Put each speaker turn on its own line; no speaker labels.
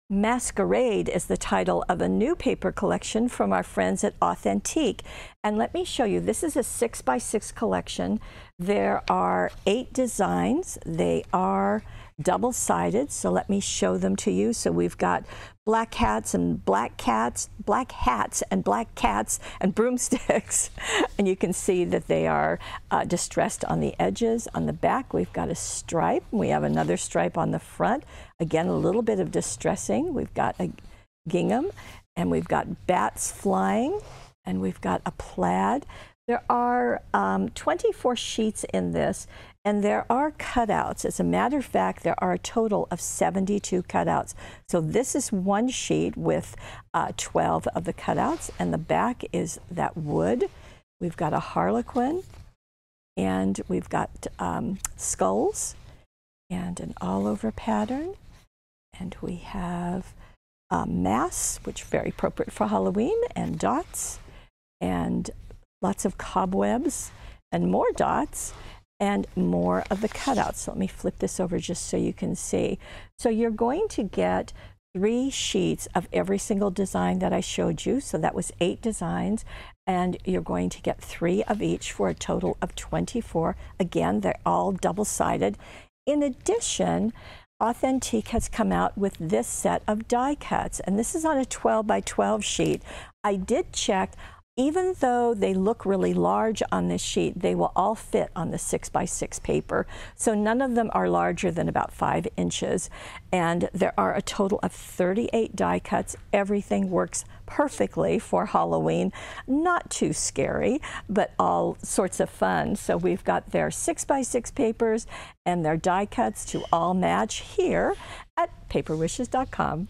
Masquerade is the title of a new paper collection from our friends at Authentique. And let me show you, this is a 6x6 collection. There are 8 designs. They are double-sided, so let me show them to you. So we've got black hats and black cats, black hats and black cats and broomsticks. And you can see that they are distressed on the edges. On the back, we've got a stripe. We have another stripe on the front. Again, a little bit of distressing. We've got a gingham, and we've got bats flying, and we've got a plaid. There are 24 sheets in this, and there are cutouts. As a matter of fact, there are a total of 72 cutouts. So this is one sheet with 12 of the cutouts, and the back is that wood. We've got a harlequin, and we've got skulls, and an all-over pattern. And we have masks, which are very appropriate for Halloween, and dots, and lots of cobwebs, and more dots, and more of the cutouts. So let me flip this over just so you can see. So you're going to get 3 sheets of every single design that I showed you. So that was 8 designs, and you're going to get 3 of each for a total of 24. Again, they're all double-sided. In addition, Authentique has come out with this set of die cuts, and this is on a 12 by 12 sheet. I did check. Even though they look really large on this sheet, they will all fit on the 6x6 paper. So none of them are larger than about 5 inches. And there are a total of 38 die cuts. Everything works perfectly for Halloween. Not too scary, but all sorts of fun. So we've got their 6x6 papers and their die cuts to all match here at paperwishes.com.